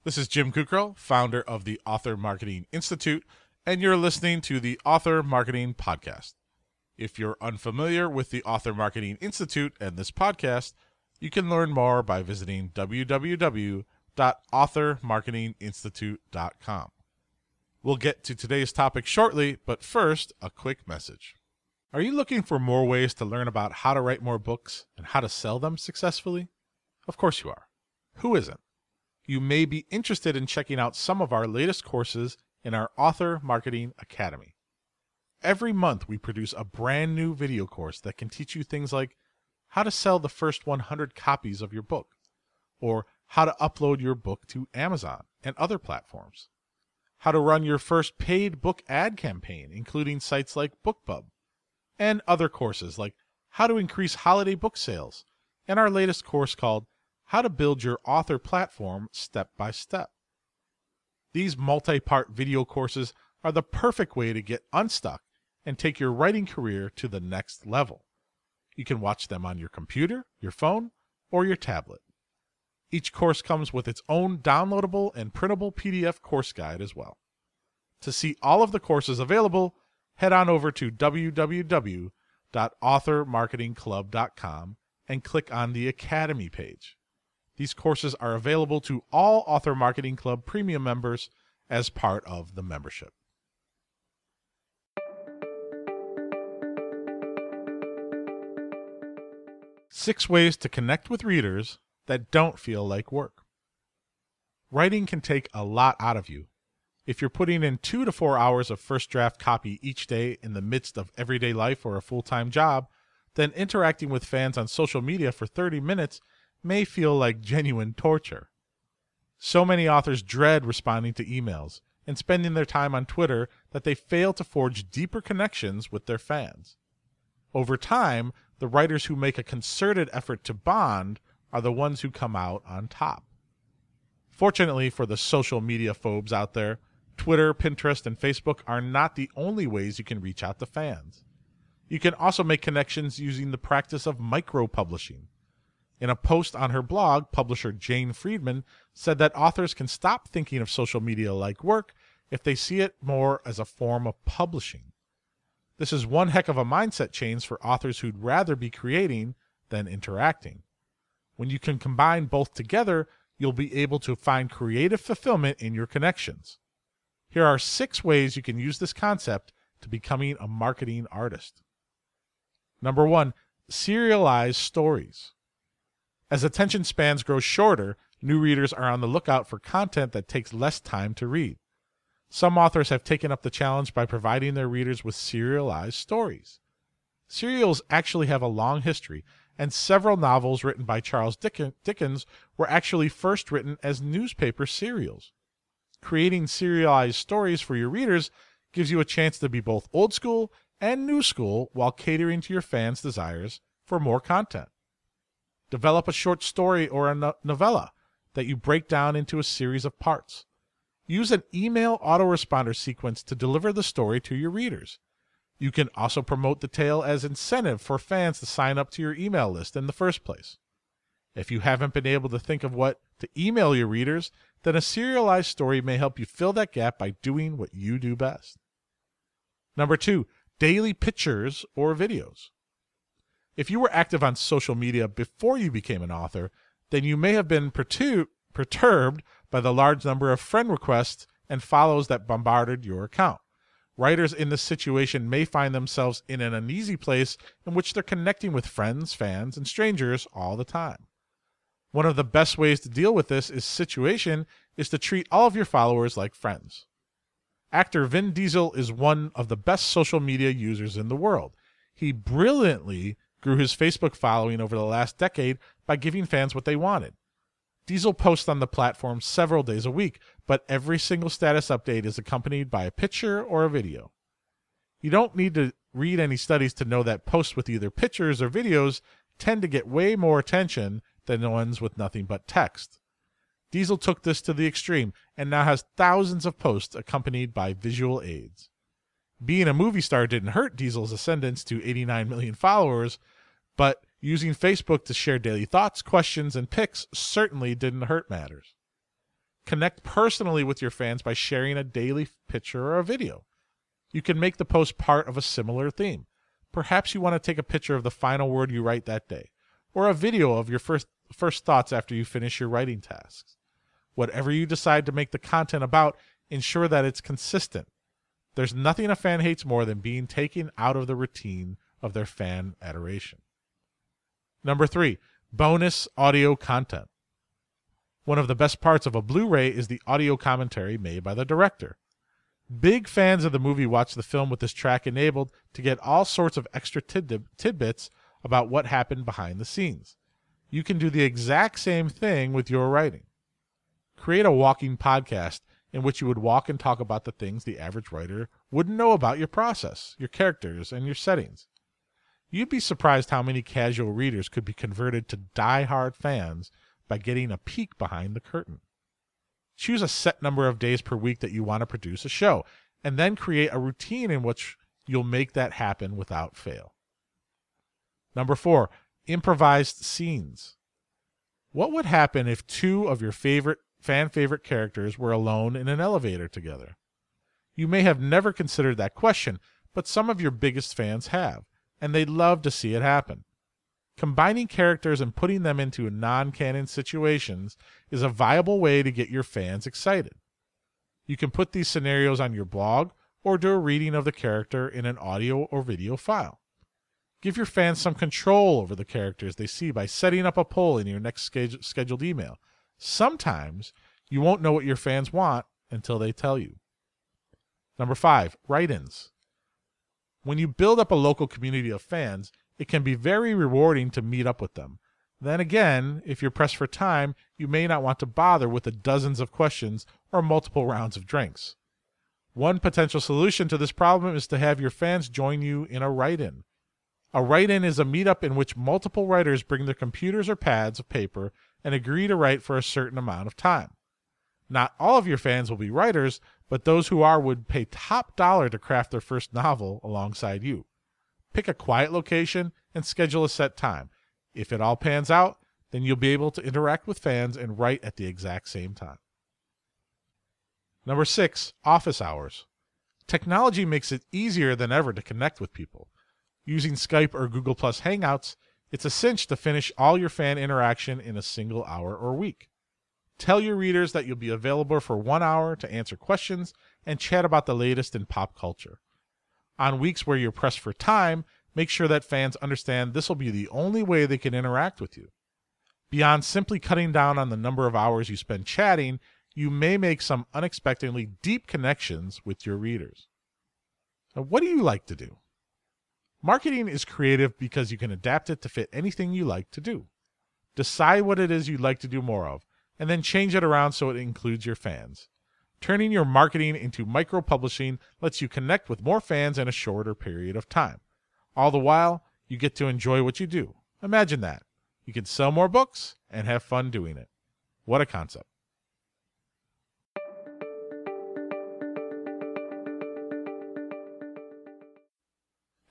This is Jim Kukrow, founder of the Author Marketing Institute, and you're listening to the Author Marketing Podcast. If you're unfamiliar with the Author Marketing Institute and this podcast, you can learn more by visiting www.authormarketinginstitute.com. We'll get to today's topic shortly, but first, a quick message. Are you looking for more ways to learn about how to write more books and how to sell them successfully? Of course you are. Who isn't? You may be interested in checking out some of our latest courses in our Author Marketing Academy. Every month we produce a brand new video course that can teach you things like how to sell the first 100 copies of your book, or how to upload your book to Amazon and other platforms, how to run your first paid book ad campaign, including sites like BookBub, and other courses like how to increase holiday book sales, and our latest course called How to Build Your Author Platform Step by Step. These multi-part video courses are the perfect way to get unstuck and take your writing career to the next level. You can watch them on your computer, your phone, or your tablet. Each course comes with its own downloadable and printable PDF course guide as well. To see all of the courses available, head on over to www.authormarketingclub.com and click on the Academy page. These courses are available to all Author Marketing Club Premium members as part of the membership. Six ways to connect with readers that don't feel like work. Writing can take a lot out of you. If you're putting in 2 to 4 hours of first draft copy each day in the midst of everyday life or a full-time job, then interacting with fans on social media for 30 minutes may feel like genuine torture. So many authors dread responding to emails and spending their time on Twitter that they fail to forge deeper connections with their fans. Over time, the writers who make a concerted effort to bond are the ones who come out on top. Fortunately for the social media phobes out there, Twitter, Pinterest, and Facebook are not the only ways you can reach out to fans. You can also make connections using the practice of micro-publishing. In a post on her blog, publisher Jane Friedman said that authors can stop thinking of social media like work if they see it more as a form of publishing. This is one heck of a mindset change for authors who'd rather be creating than interacting. When you can combine both together, you'll be able to find creative fulfillment in your connections. Here are 6 ways you can use this concept to becoming a marketing artist. Number 1, serialize stories. As attention spans grow shorter, new readers are on the lookout for content that takes less time to read. Some authors have taken up the challenge by providing their readers with serialized stories. Serials actually have a long history, and several novels written by Charles Dickens were actually first written as newspaper serials. Creating serialized stories for your readers gives you a chance to be both old school and new school while catering to your fans' desires for more content. Develop a short story or a novella that you break down into a series of parts. Use an email autoresponder sequence to deliver the story to your readers. You can also promote the tale as incentive for fans to sign up to your email list in the first place. If you haven't been able to think of what to email your readers, then a serialized story may help you fill that gap by doing what you do best. Number 2, daily pictures or videos. If you were active on social media before you became an author, then you may have been perturbed by the large number of friend requests and follows that bombarded your account. Writers in this situation may find themselves in an uneasy place in which they're connecting with friends, fans, and strangers all the time. One of the best ways to deal with this situation is to treat all of your followers like friends. Actor Vin Diesel is one of the best social media users in the world. He brilliantly grew his Facebook following over the last decade by giving fans what they wanted. Diesel posts on the platform several days a week, but every single status update is accompanied by a picture or a video. You don't need to read any studies to know that posts with either pictures or videos tend to get way more attention than the ones with nothing but text. Diesel took this to the extreme and now has thousands of posts accompanied by visual aids. Being a movie star didn't hurt Diesel's ascendance to 89 million followers, but using Facebook to share daily thoughts, questions, and pics certainly didn't hurt matters. Connect personally with your fans by sharing a daily picture or a video. You can make the post part of a similar theme. Perhaps you want to take a picture of the final word you write that day, or a video of your first thoughts after you finish your writing tasks. Whatever you decide to make the content about, ensure that it's consistent. There's nothing a fan hates more than being taken out of the routine of their fan adoration. Number 3, bonus audio content. One of the best parts of a Blu-ray is the audio commentary made by the director. Big fans of the movie watch the film with this track enabled to get all sorts of extra tidbits about what happened behind the scenes. You can do the exact same thing with your writing. Create a walking podcast in which you would walk and talk about the things the average writer wouldn't know about your process, your characters, and your settings. You'd be surprised how many casual readers could be converted to die-hard fans by getting a peek behind the curtain. Choose a set number of days per week that you want to produce a show, and then create a routine in which you'll make that happen without fail. Number 4, improvised scenes. What would happen if 2 of your fan favorite characters were alone in an elevator together? You may have never considered that question, but some of your biggest fans have, and they'd love to see it happen. Combining characters and putting them into non-canon situations is a viable way to get your fans excited. You can put these scenarios on your blog or do a reading of the character in an audio or video file. Give your fans some control over the characters they see by setting up a poll in your next scheduled email. Sometimes you won't know what your fans want until they tell you. Number 5, write-ins. When you build up a local community of fans, it can be very rewarding to meet up with them. Then again, if you're pressed for time, you may not want to bother with the dozens of questions or multiple rounds of drinks. One potential solution to this problem is to have your fans join you in a write-in. A write-in is a meetup in which multiple writers bring their computers or pads of paper and agree to write for a certain amount of time. Not all of your fans will be writers, but those who are would pay top dollar to craft their first novel alongside you. Pick a quiet location and schedule a set time. If it all pans out, then you'll be able to interact with fans and write at the exact same time. Number 6, office hours. Technology makes it easier than ever to connect with people. Using Skype or Google Plus Hangouts, it's a cinch to finish all your fan interaction in a single hour or week. Tell your readers that you'll be available for 1 hour to answer questions and chat about the latest in pop culture. On weeks where you're pressed for time, make sure that fans understand this will be the only way they can interact with you. Beyond simply cutting down on the number of hours you spend chatting, you may make some unexpectedly deep connections with your readers. Now, what do you like to do? Marketing is creative because you can adapt it to fit anything you like to do. Decide what it is you'd like to do more of, and then change it around so it includes your fans. Turning your marketing into micro-publishing lets you connect with more fans in a shorter period of time. All the while, you get to enjoy what you do. Imagine that. You can sell more books and have fun doing it. What a concept.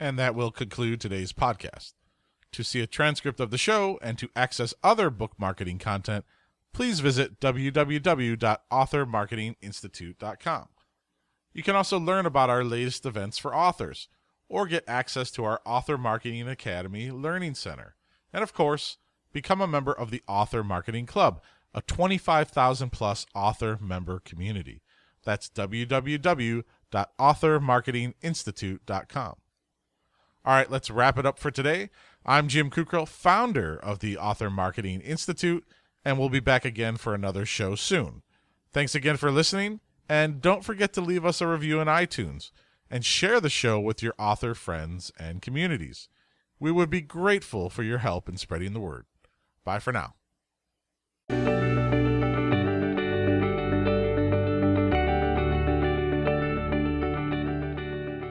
And that will conclude today's podcast. To see a transcript of the show and to access other book marketing content, please visit www.authormarketinginstitute.com. You can also learn about our latest events for authors, or get access to our Author Marketing Academy Learning Center. And of course, become a member of the Author Marketing Club, a 25,000 plus author member community. That's www.authormarketinginstitute.com. All right, let's wrap it up for today. I'm Jim Kukral, founder of the Author Marketing Institute, and we'll be back again for another show soon. Thanks again for listening, and don't forget to leave us a review in iTunes and share the show with your author friends and communities. We would be grateful for your help in spreading the word. Bye for now.